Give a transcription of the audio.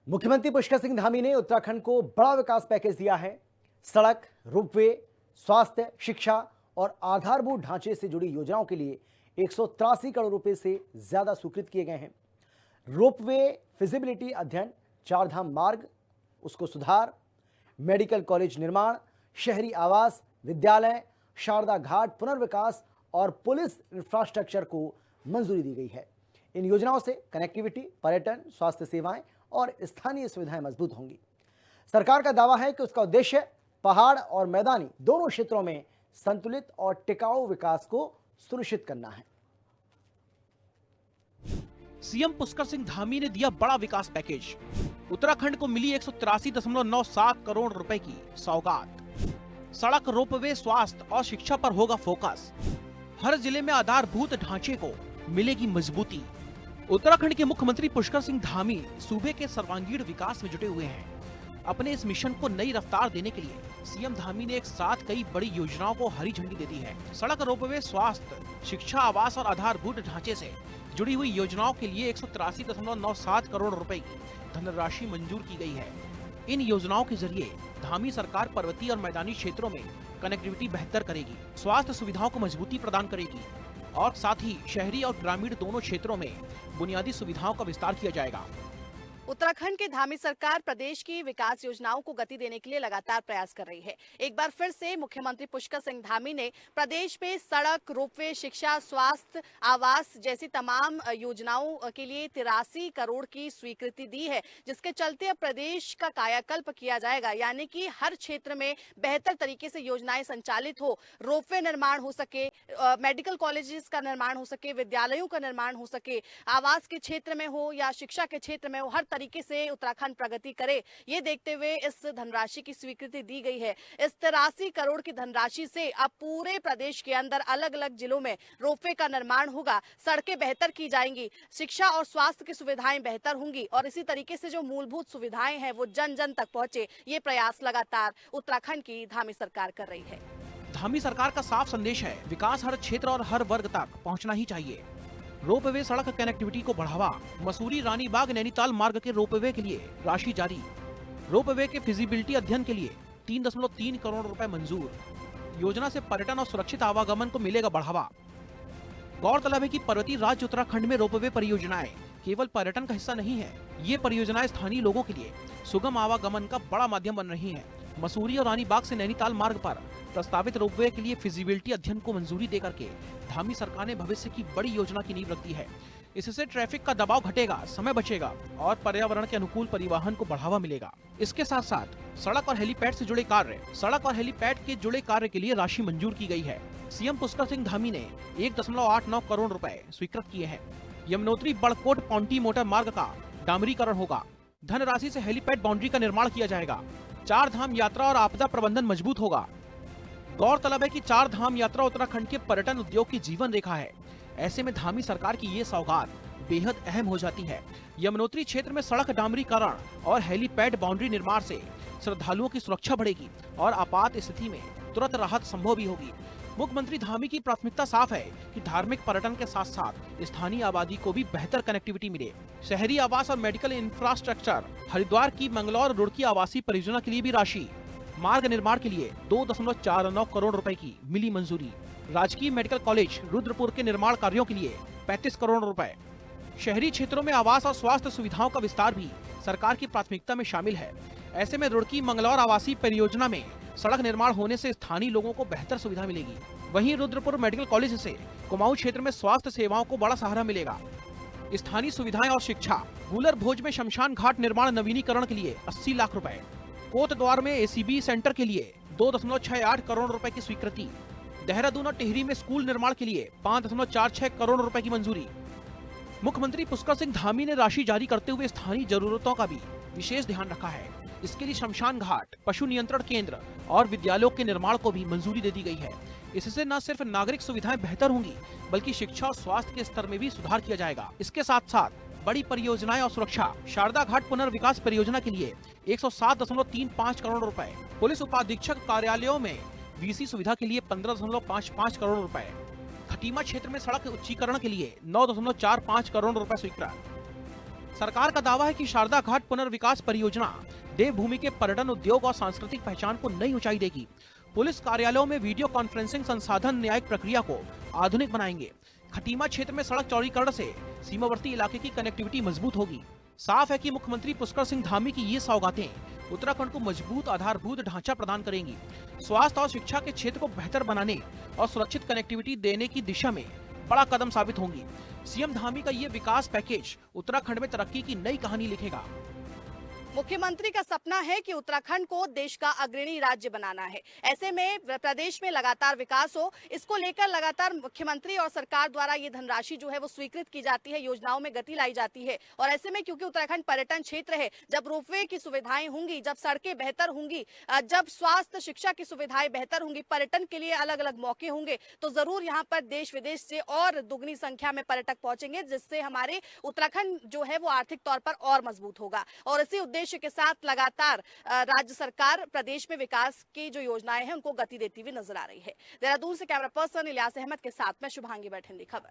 मुख्यमंत्री पुष्कर सिंह धामी ने उत्तराखंड को बड़ा विकास पैकेज दिया है। सड़क, रोपवे, स्वास्थ्य, शिक्षा और आधारभूत ढांचे से जुड़ी योजनाओं के लिए 183 करोड़ रुपए से ज्यादा स्वीकृत किए गए हैं। रोपवे फिजिबिलिटी अध्ययन, चारधाम मार्ग उसको सुधार, मेडिकल कॉलेज निर्माण, शहरी आवास, विद्यालय, शारदा घाट पुनर्विकास और पुलिस इंफ्रास्ट्रक्चर को मंजूरी दी गई है। इन योजनाओं से कनेक्टिविटी, पर्यटन, स्वास्थ्य सेवाएं और स्थानीय सुविधाएं मजबूत होंगी। सरकार का दावा है कि उसका उद्देश्य पहाड़ और मैदानी दोनों क्षेत्रों में संतुलित और टिकाऊ विकास को सुनिश्चित करना है। सीएम पुष्कर सिंह धामी ने दिया बड़ा विकास पैकेज। उत्तराखंड को मिली 183.97 करोड़ रुपए की सौगात। सड़क, रोपवे, स्वास्थ्य और शिक्षा पर होगा फोकस। हर जिले में आधारभूत ढांचे को मिलेगी मजबूती। उत्तराखंड के मुख्यमंत्री पुष्कर सिंह धामी सूबे के सर्वांगीण विकास में जुटे हुए हैं। अपने इस मिशन को नई रफ्तार देने के लिए सीएम धामी ने एक साथ कई बड़ी योजनाओं को हरी झंडी दे दी है। सड़क, रोपवे, स्वास्थ्य, शिक्षा, आवास और आधारभूत ढांचे से जुड़ी हुई योजनाओं के लिए 183.97 करोड़ रुपए की धनराशि मंजूर की गई है। इन योजनाओं के जरिए धामी सरकार पर्वतीय और मैदानी क्षेत्रों में कनेक्टिविटी बेहतर करेगी, स्वास्थ्य सुविधाओं को मजबूती प्रदान करेगी और साथ ही शहरी और ग्रामीण दोनों क्षेत्रों में बुनियादी सुविधाओं का विस्तार किया जाएगा। उत्तराखंड के धामी सरकार प्रदेश की विकास योजनाओं को गति देने के लिए लगातार प्रयास कर रही है। एक बार फिर से मुख्यमंत्री पुष्कर सिंह धामी ने प्रदेश में सड़क, रोपवे, शिक्षा, स्वास्थ्य, आवास जैसी तमाम योजनाओं के लिए 83 करोड़ की स्वीकृति दी है, जिसके चलते अब प्रदेश का कायाकल्प किया जाएगा। यानी कि हर क्षेत्र में बेहतर तरीके से योजनाएं संचालित हो, रोपवे निर्माण हो सके, मेडिकल कॉलेजेस का निर्माण हो सके, विद्यालयों का निर्माण हो सके, आवास के क्षेत्र में हो या शिक्षा के क्षेत्र में हो, हर तरीके से उत्तराखंड प्रगति करे, ये देखते हुए इस धनराशि की स्वीकृति दी गई है। इस 83 करोड़ की धनराशि से अब पूरे प्रदेश के अंदर अलग अलग जिलों में रोपवे का निर्माण होगा, सड़कें बेहतर की जाएंगी, शिक्षा और स्वास्थ्य की सुविधाएं बेहतर होंगी और इसी तरीके से जो मूलभूत सुविधाएं हैं वो जन जन तक पहुंचे, ये प्रयास लगातार उत्तराखंड की धामी सरकार कर रही है। धामी सरकार का साफ संदेश है, विकास हर क्षेत्र और हर वर्ग तक पहुंचना ही चाहिए। रोपवे सड़क कनेक्टिविटी को बढ़ावा। मसूरी, रानीबाग, नैनीताल मार्ग के रोपवे के लिए राशि जारी। रोपवे के फिजिबिलिटी अध्ययन के लिए 3.3 करोड़ रुपए मंजूर। योजना से पर्यटन और सुरक्षित आवागमन को मिलेगा बढ़ावा। गौरतलब है कि पर्वतीय राज्य उत्तराखंड में रोपवे परियोजनाएं केवल पर्यटन का हिस्सा नहीं है, ये परियोजनाएं स्थानीय लोगों के लिए सुगम आवागमन का बड़ा माध्यम बन रही है। मसूरी और रानीबाग से नैनीताल मार्ग पर प्रस्तावित रोपवे के लिए फिजिबिलिटी अध्ययन को मंजूरी देकर के धामी सरकार ने भविष्य की बड़ी योजना की नींव रख दी है। इससे ट्रैफिक का दबाव घटेगा, समय बचेगा और पर्यावरण के अनुकूल परिवहन को बढ़ावा मिलेगा। इसके साथ साथ सड़क और हेलीपैड के जुड़े कार्य के लिए राशि मंजूर की गई है। सीएम पुष्कर सिंह धामी ने 1.89 करोड़ रुपए स्वीकृत किए हैं। यमुनोत्री बड़कोट पॉन्टी मोटर मार्ग का डामरीकरण होगा। धनराशि से हेलीपैड बाउंड्री का निर्माण किया जाएगा। चार धाम यात्रा और आपदा प्रबंधन मजबूत होगा। गौरतलब है कि चार धाम यात्रा उत्तराखंड के पर्यटन उद्योग की जीवन रेखा है। ऐसे में धामी सरकार की ये सौगात बेहद अहम हो जाती है। यमुनोत्री क्षेत्र में सड़क डामरीकरण और हेलीपैड बाउंड्री निर्माण से श्रद्धालुओं की सुरक्षा बढ़ेगी और आपात स्थिति में तुरंत राहत संभव भी होगी। मुख्यमंत्री धामी की प्राथमिकता साफ है कि धार्मिक पर्यटन के साथ साथ स्थानीय आबादी को भी बेहतर कनेक्टिविटी मिले। शहरी आवास और मेडिकल इंफ्रास्ट्रक्चर। हरिद्वार की मंगलौर रुड़की आवासीय परियोजना के लिए भी राशि। मार्ग निर्माण के लिए 2.49 करोड़ रुपए की मिली मंजूरी। राजकीय मेडिकल कॉलेज रुद्रपुर के निर्माण कार्यों के लिए 35 करोड़ रुपए। शहरी क्षेत्रों में आवास और स्वास्थ्य सुविधाओं का विस्तार भी सरकार की प्राथमिकता में शामिल है। ऐसे में रुड़की मंगलौर आवासीय परियोजना में सड़क निर्माण होने से स्थानीय लोगों को बेहतर सुविधा मिलेगी। वहीं रुद्रपुर मेडिकल कॉलेज से कुमाऊं क्षेत्र में स्वास्थ्य सेवाओं को बड़ा सहारा मिलेगा। स्थानीय सुविधाएं और शिक्षा। गूलर भोज में शमशान घाट निर्माण नवीनीकरण के लिए 80 लाख रुपए। कोटद्वार में एसीबी सेंटर के लिए 2.68 करोड़ रुपए की स्वीकृति। देहरादून और टिहरी में स्कूल निर्माण के लिए 5.46 करोड़ रुपए की मंजूरी। मुख्यमंत्री पुष्कर सिंह धामी ने राशि जारी करते हुए स्थानीय जरूरतों का भी विशेष ध्यान रखा है। इसके लिए शमशान घाट, पशु नियंत्रण केंद्र और विद्यालयों के निर्माण को भी मंजूरी दे दी गई है। इससे न सिर्फ नागरिक सुविधाएं बेहतर होंगी बल्कि शिक्षा और स्वास्थ्य के स्तर में भी सुधार किया जाएगा। इसके साथ साथ बड़ी परियोजनाएं और सुरक्षा। शारदा घाट पुनर्विकास परियोजना के लिए 107.35 करोड़ रुपए। पुलिस उपाधीक्षक कार्यालयों में वीसी सुविधा के लिए 15.55 करोड़ रुपए। खटीमा क्षेत्र में सड़क उच्चीकरण के लिए 9.45 करोड़ रुपए स्वीकृत। सरकार का दावा है कि शारदा घाट पुनर्विकास परियोजना देवभूमि के पर्यटन उद्योग और सांस्कृतिक पहचान को नई ऊंचाई देगी। पुलिस कार्यालयों में वीडियो कॉन्फ्रेंसिंग संसाधन न्यायिक प्रक्रिया को आधुनिक बनाएंगे। खटीमा क्षेत्र में सड़क चौड़ीकरण से सीमावर्ती इलाके की कनेक्टिविटी मजबूत होगी। साफ है कि मुख्यमंत्री पुष्कर सिंह धामी की ये सौगातें उत्तराखंड को मजबूत आधारभूत ढांचा प्रदान करेंगी। स्वास्थ्य और शिक्षा के क्षेत्र को बेहतर बनाने और सुरक्षित कनेक्टिविटी देने की दिशा में बड़ा कदम साबित होंगी। सीएम धामी का ये विकास पैकेज उत्तराखंड में तरक्की की नई कहानी लिखेगा। मुख्यमंत्री का सपना है कि उत्तराखंड को देश का अग्रणी राज्य बनाना है। ऐसे में प्रदेश में लगातार विकास हो, इसको लेकर लगातार मुख्यमंत्री और सरकार द्वारा ये धनराशि जो है वो स्वीकृत की जाती है, योजनाओं में गति लाई जाती है। और ऐसे में क्योंकि उत्तराखंड पर्यटन क्षेत्र है, जब रोपवे की सुविधाएं होंगी, जब सड़कें बेहतर होंगी, जब स्वास्थ्य शिक्षा की सुविधाएं बेहतर होंगी, पर्यटन के लिए अलग अलग मौके होंगे, तो जरूर यहाँ पर देश विदेश से और दुगनी संख्या में पर्यटक पहुंचेंगे, जिससे हमारे उत्तराखंड जो है वो आर्थिक तौर पर और मजबूत होगा। और इसी उद्देश्य के साथ लगातार राज्य सरकार प्रदेश में विकास की जो योजनाएं हैं उनको गति देती हुई नजर आ रही है। देहरादून से कैमरा पर्सन इलियास अहमद के साथ मैं शुभांगी बैठेंदी, खबर।